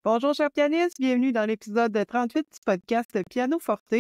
Bonjour chers pianistes, bienvenue dans l'épisode 38 du podcast Piano Forte.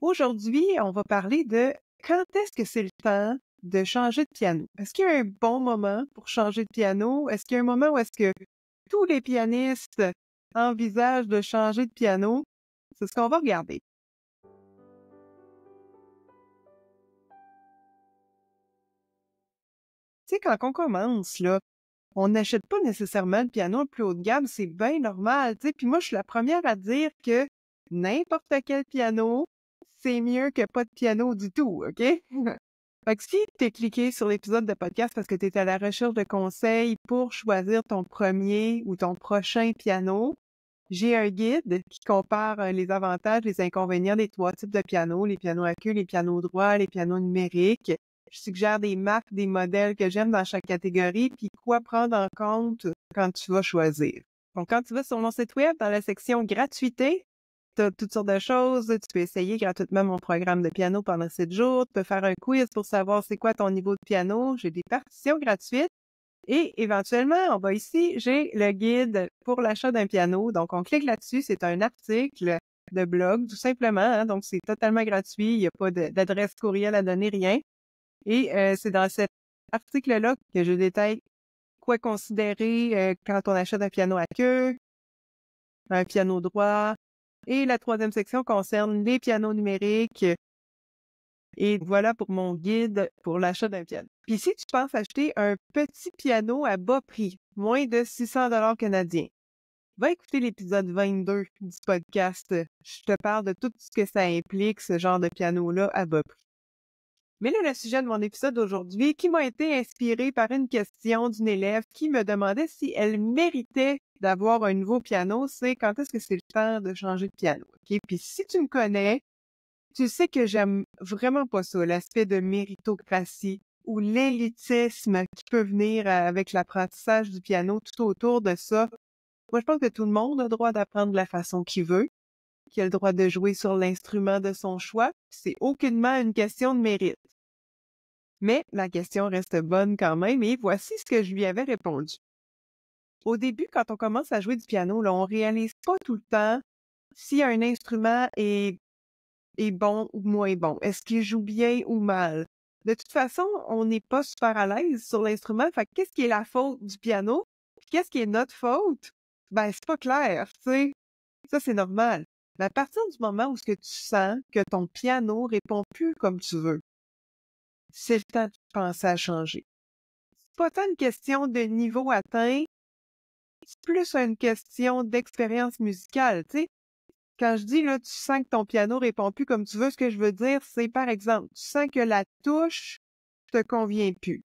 Aujourd'hui, on va parler de quand est-ce que c'est le temps de changer de piano. Est-ce qu'il y a un bon moment pour changer de piano? Est-ce qu'il y a un moment où est-ce que tous les pianistes envisagent de changer de piano? C'est ce qu'on va regarder. Tu sais, quand on commence, là, on n'achète pas nécessairement le piano le plus haut de gamme, c'est bien normal, tu sais. Puis moi, je suis la première à dire que n'importe quel piano, c'est mieux que pas de piano du tout, OK? Fait que si t'es cliqué sur l'épisode de podcast parce que tu es à la recherche de conseils pour choisir ton premier ou ton prochain piano, j'ai un guide qui compare les avantages, les inconvénients des 3 types de pianos, les pianos à queue, les pianos droits, les pianos numériques. Je suggère des marques, des modèles que j'aime dans chaque catégorie, puis quoi prendre en compte quand tu vas choisir. Donc, quand tu vas sur mon site web, dans la section gratuité, tu as toutes sortes de choses. Tu peux essayer gratuitement mon programme de piano pendant 7 jours. Tu peux faire un quiz pour savoir c'est quoi ton niveau de piano. J'ai des partitions gratuites. Et éventuellement, j'ai le guide pour l'achat d'un piano. Donc, on clique là-dessus. C'est un article de blog, tout simplement. Hein? Donc, c'est totalement gratuit. Il n'y a pas d'adresse courriel à donner, rien. Et c'est dans cet article-là que je détaille quoi considérer quand on achète un piano à queue, un piano droit. Et la 3e section concerne les pianos numériques. Et voilà pour mon guide pour l'achat d'un piano. Puis si tu penses acheter un petit piano à bas prix, moins de 600 $ canadiens, va écouter l'épisode 22 du podcast. Je te parle de tout ce que ça implique, ce genre de piano-là à bas prix. Mais là, le sujet de mon épisode d'aujourd'hui, qui m'a été inspiré par une question d'une élève qui me demandait si elle méritait d'avoir un nouveau piano, c'est quand est-ce que c'est le temps de changer de piano. OK? Puis si tu me connais, tu sais que j'aime vraiment pas ça, l'aspect de méritocratie ou l'élitisme qui peut venir avec l'apprentissage du piano tout autour de ça. Moi, je pense que tout le monde a le droit d'apprendre de la façon qu'il veut, qu'il a le droit de jouer sur l'instrument de son choix. C'est aucunement une question de mérite. Mais la question reste bonne quand même et voici ce que je lui avais répondu. Au début, quand on commence à jouer du piano, là, on réalise pas tout le temps si un instrument est bon ou moins bon. Est-ce qu'il joue bien ou mal? De toute façon, on n'est pas super à l'aise sur l'instrument. Fait qu'est-ce qui est la faute du piano? Qu'est-ce qui est notre faute? Ben, c'est pas clair, tu sais. Ça, c'est normal. Mais à partir du moment où ce que tu sens que ton piano répond plus comme tu veux, c'est le temps de penser à changer. C'est pas tant une question de niveau atteint, c'est plus une question d'expérience musicale, tu sais. Quand je dis, là, tu sens que ton piano répond plus comme tu veux, ce que je veux dire, c'est, par exemple, tu sens que la touche te convient plus.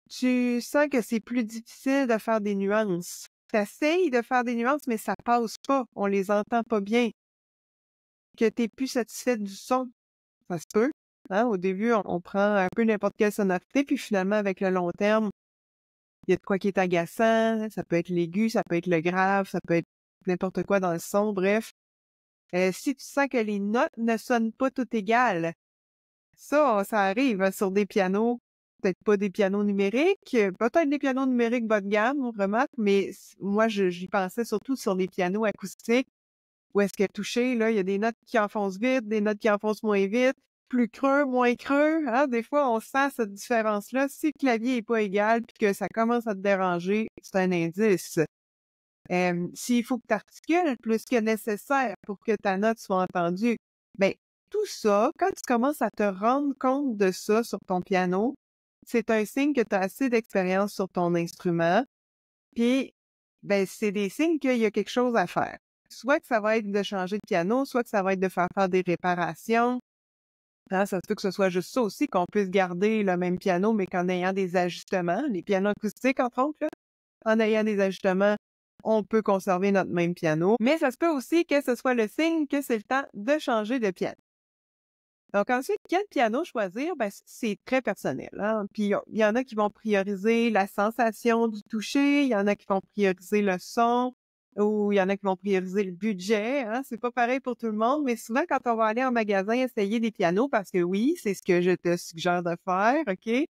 Tu sens que c'est plus difficile de faire des nuances. T'essayes de faire des nuances, mais ça passe pas. On les entend pas bien. Que t'es plus satisfaite du son. Ça se peut. Hein? Au début, on prend un peu n'importe quelle sonorité, puis finalement, avec le long terme, il y a de quoi qui est agaçant. Ça peut être l'aigu, ça peut être le grave, ça peut être n'importe quoi dans le son, bref. Si tu sens que les notes ne sonnent pas toutes égales, ça arrive hein, sur des pianos, peut-être pas des pianos numériques, peut-être des pianos numériques bas de gamme, on remarque, mais moi, j'y pensais surtout sur des pianos acoustiques, où est-ce que touché, là, il y a des notes qui enfoncent vite, des notes qui enfoncent moins vite, plus creux, moins creux, hein, des fois, on sent cette différence-là. Si le clavier est pas égal puis que ça commence à te déranger, c'est un indice. S'il faut que tu articules plus que nécessaire pour que ta note soit entendue, ben tout ça, quand tu commences à te rendre compte de ça sur ton piano, c'est un signe que tu as assez d'expérience sur ton instrument, puis ben c'est des signes qu'il y a quelque chose à faire. Soit que ça va être de changer de piano, soit que ça va être de faire des réparations. Hein, ça se peut que ce soit juste ça aussi, qu'on puisse garder le même piano, mais qu'en ayant des ajustements, les pianos acoustiques entre autres, là, en ayant des ajustements, on peut conserver notre même piano. Mais ça se peut aussi que ce soit le signe que c'est le temps de changer de piano. Donc ensuite, quel piano choisir? Ben, c'est très personnel. Hein? Puis il y en a qui vont prioriser la sensation du toucher, il y en a qui vont prioriser le son, ou il y en a qui vont prioriser le budget. Hein? C'est pas pareil pour tout le monde, mais souvent quand on va aller en magasin essayer des pianos, parce que oui, c'est ce que je te suggère de faire, OK?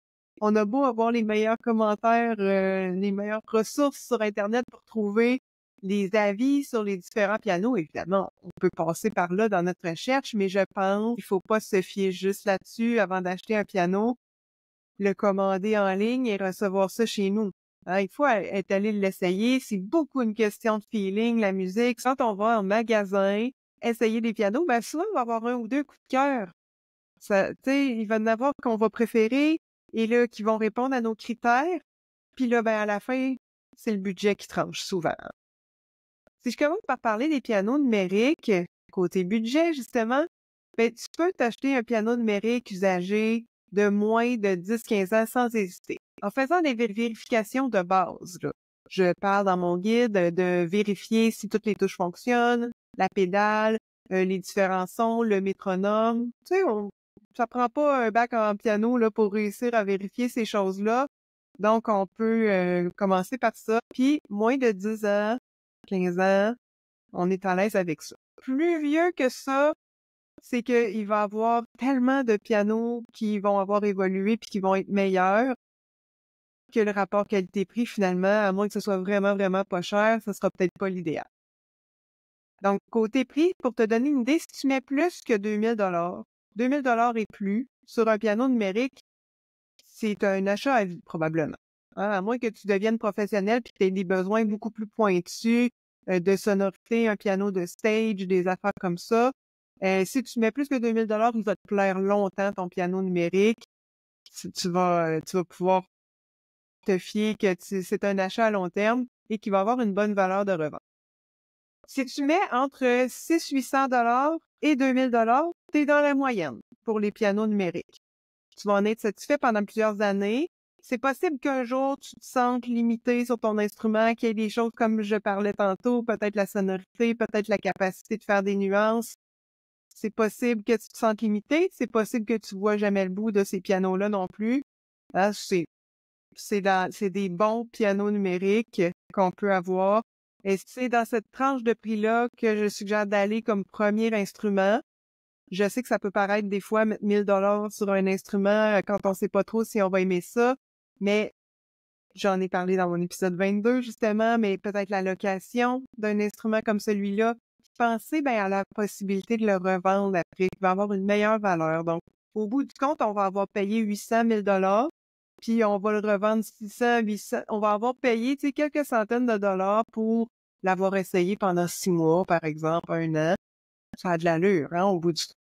On a beau avoir les meilleurs commentaires, les meilleures ressources sur Internet pour trouver les avis sur les différents pianos, évidemment, on peut passer par là dans notre recherche, mais je pense qu'il faut pas se fier juste là-dessus avant d'acheter un piano, le commander en ligne et recevoir ça chez nous. Hein, il faut être allé l'essayer. C'est beaucoup une question de feeling, la musique. Quand on va en magasin, essayer des pianos, ben souvent, on va avoir un ou deux coups de cœur. Ça, tu sais, il va y en avoir qu'on va préférer et là, qui vont répondre à nos critères. Puis là, ben à la fin, c'est le budget qui tranche souvent. Si je commence par parler des pianos numériques, côté budget, justement, ben, tu peux t'acheter un piano numérique usagé de moins de 10-15 ans sans hésiter. En faisant des vérifications de base, là. Je parle dans mon guide de vérifier si toutes les touches fonctionnent, la pédale, les différents sons, le métronome. Tu sais, ça prend pas un bac en piano là, pour réussir à vérifier ces choses-là. Donc, on peut commencer par ça. Puis, moins de 10 ans, 15 ans, on est à l'aise avec ça. Plus vieux que ça, c'est qu'il va y avoir tellement de pianos qui vont avoir évolué puis qui vont être meilleurs que le rapport qualité-prix, finalement, à moins que ce soit vraiment, vraiment pas cher, ça sera peut-être pas l'idéal. Donc, côté prix, pour te donner une idée, si tu mets plus que 2000 $, et plus sur un piano numérique, c'est un achat à vie, probablement. Hein, à moins que tu deviennes professionnel puis que tu aies des besoins beaucoup plus pointus de sonorité, un piano de stage, des affaires comme ça. Si tu mets plus que 2000 $, il va te plaire longtemps ton piano numérique. Tu vas pouvoir te fier que c'est un achat à long terme et qui va avoir une bonne valeur de revente. Si tu mets entre 600-800 $ et 2000 $, tu es dans la moyenne pour les pianos numériques. Tu vas en être satisfait pendant plusieurs années. C'est possible qu'un jour, tu te sentes limité sur ton instrument, qu'il y ait des choses comme je parlais tantôt, peut-être la sonorité, peut-être la capacité de faire des nuances. C'est possible que tu te sentes limité. C'est possible que tu vois jamais le bout de ces pianos-là non plus. Hein, c'est des bons pianos numériques qu'on peut avoir. Et c'est dans cette tranche de prix-là que je suggère d'aller comme premier instrument. Je sais que ça peut paraître des fois mettre 1000 $ sur un instrument quand on sait pas trop si on va aimer ça, mais j'en ai parlé dans mon épisode 22 justement, mais peut-être la location d'un instrument comme celui-là. Pensez à la possibilité de le revendre après, qui va avoir une meilleure valeur. Donc, au bout du compte, on va avoir payé 800 000 $, puis on va le revendre 600, 800. On va avoir payé, tu sais, quelques centaines de dollars pour l'avoir essayé pendant 6 mois, par exemple, 1 an. Ça a de l'allure, hein, au bout du compte.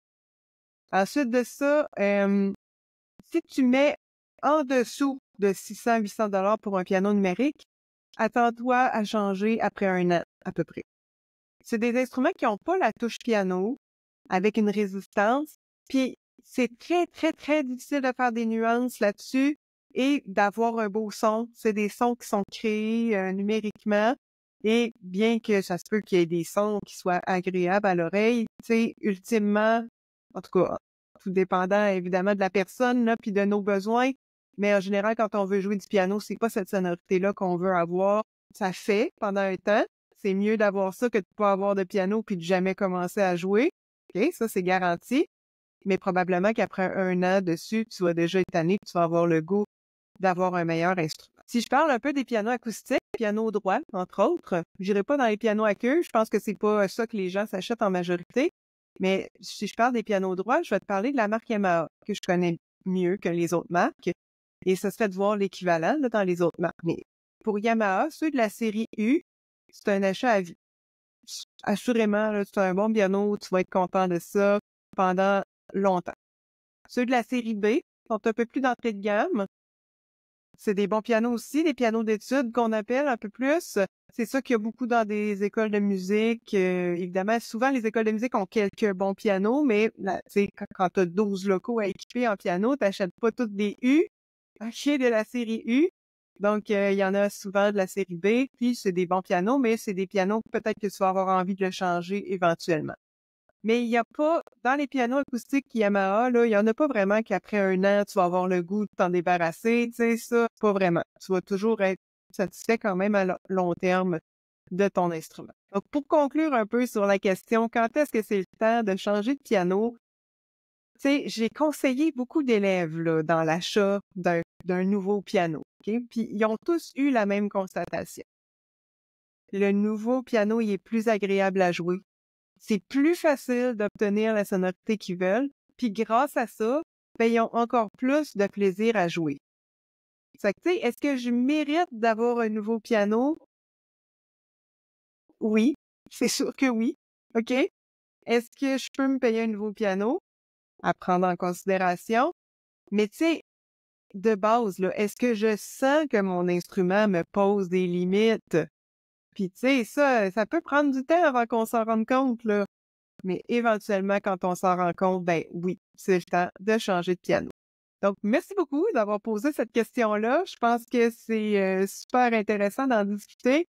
Ensuite de ça, si tu mets en dessous de 600-800 $ pour un piano numérique, attends-toi à changer après 1 an, à peu près. C'est des instruments qui n'ont pas la touche piano, avec une résistance, puis c'est très, très, très difficile de faire des nuances là-dessus et d'avoir un beau son. C'est des sons qui sont créés numériquement, et bien que ça se peut qu'il y ait des sons qui soient agréables à l'oreille, tu sais, ultimement, en tout cas, tout dépendant évidemment de la personne, là, puis de nos besoins, mais en général, quand on veut jouer du piano, c'est pas cette sonorité-là qu'on veut avoir. Ça fait pendant un temps. C'est mieux d'avoir ça que de pas avoir de piano puis de jamais commencer à jouer. OK, ça, c'est garanti. Mais probablement qu'après 1 an dessus, tu vas déjà être tanné, tu vas avoir le goût d'avoir un meilleur instrument. Si je parle un peu des pianos acoustiques, piano droit, entre autres, j'irai pas dans les pianos à queue. Je pense que c'est pas ça que les gens s'achètent en majorité. Mais si je parle des pianos droits, je vais te parler de la marque Yamaha, que je connais mieux que les autres marques. Et ça serait de voir l'équivalent là, dans les autres marques. Mais pour Yamaha, ceux de la série U, c'est un achat à vie. Assurément, là, c'est un bon piano, tu vas être content de ça pendant longtemps. Ceux de la série B sont un peu plus d'entrée de gamme. C'est des bons pianos aussi, des pianos d'études qu'on appelle un peu plus. C'est ça qu'il y a beaucoup dans des écoles de musique. Évidemment, souvent, les écoles de musique ont quelques bons pianos, mais quand tu as 12 locaux à équiper en piano, tu n'achètes pas toutes des U, de la série U. Donc, il y en a souvent de la série B, puis c'est des bons pianos, mais c'est des pianos peut-être que tu vas avoir envie de le changer éventuellement. Mais il n'y a pas, dans les pianos acoustiques Yamaha, là, il n'y en a pas vraiment qu'après 1 an, tu vas avoir le goût de t'en débarrasser, tu sais, ça, pas vraiment. Tu vas toujours être satisfait quand même à long terme de ton instrument. Donc, pour conclure un peu sur la question, quand est-ce que c'est le temps de changer de piano? Tu sais, j'ai conseillé beaucoup d'élèves, là, dans l'achat d'un nouveau piano, OK? Puis, ils ont tous eu la même constatation. le nouveau piano il est plus agréable à jouer. C'est plus facile d'obtenir la sonorité qu'ils veulent, puis grâce à ça, ben, ils ont encore plus de plaisir à jouer. Fait que, tu sais, est-ce que je mérite d'avoir un nouveau piano? Oui, c'est sûr que oui. OK? Est-ce que je peux me payer un nouveau piano? À prendre en considération. Mais tu sais, de base, là, est-ce que je sens que mon instrument me pose des limites? Puis tu sais, ça peut prendre du temps avant qu'on s'en rende compte, là. Mais éventuellement, quand on s'en rend compte, ben oui, c'est le temps de changer de piano. Donc, merci beaucoup d'avoir posé cette question-là. Je pense que c'est super intéressant d'en discuter.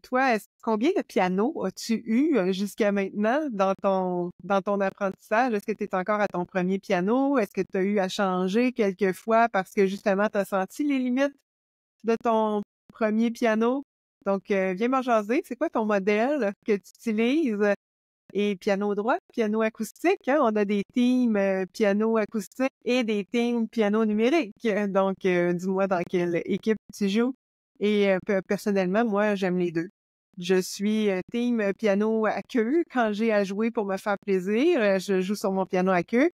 Toi, combien de pianos as-tu eu jusqu'à maintenant dans ton apprentissage? Est-ce que tu es encore à ton premier piano? Est-ce que tu as eu à changer quelques fois parce que justement, tu as senti les limites de ton premier piano? Donc, viens m'en jaser. C'est quoi ton modèle que tu utilises? Et piano droit, piano acoustique, hein? On a des teams piano acoustique et des teams piano numérique. Donc, dis-moi dans quelle équipe tu joues. Et personnellement, moi, j'aime les deux. Je suis team piano à queue quand j'ai à jouer pour me faire plaisir. Je joue sur mon piano à queue.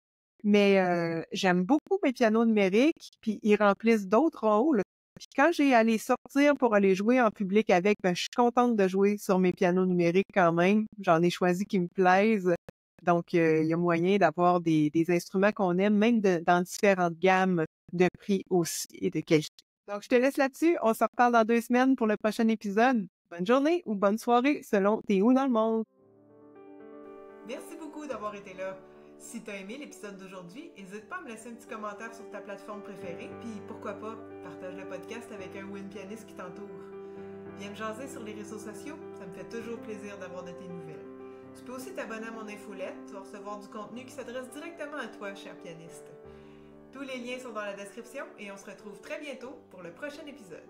Mais j'aime beaucoup mes pianos numériques, puis ils remplissent d'autres rôles. Puis quand j'ai à les sortir pour aller jouer en public avec, ben, je suis contente de jouer sur mes pianos numériques quand même. J'en ai choisi qui me plaisent. Donc, il y a moyen d'avoir des instruments qu'on aime, même dans différentes gammes de prix aussi et de qualité. Donc, je te laisse là-dessus. On se reparle dans 2 semaines pour le prochain épisode. Bonne journée ou bonne soirée selon t'es où dans le monde. Merci beaucoup d'avoir été là. Si t'as aimé l'épisode d'aujourd'hui, n'hésite pas à me laisser un petit commentaire sur ta plateforme préférée, puis pourquoi pas, partage le podcast avec un ou une pianiste qui t'entoure. Viens me jaser sur les réseaux sociaux, ça me fait toujours plaisir d'avoir de tes nouvelles. Tu peux aussi t'abonner à mon infolette, tu vas recevoir du contenu qui s'adresse directement à toi, cher pianiste. Tous les liens sont dans la description et on se retrouve très bientôt pour le prochain épisode.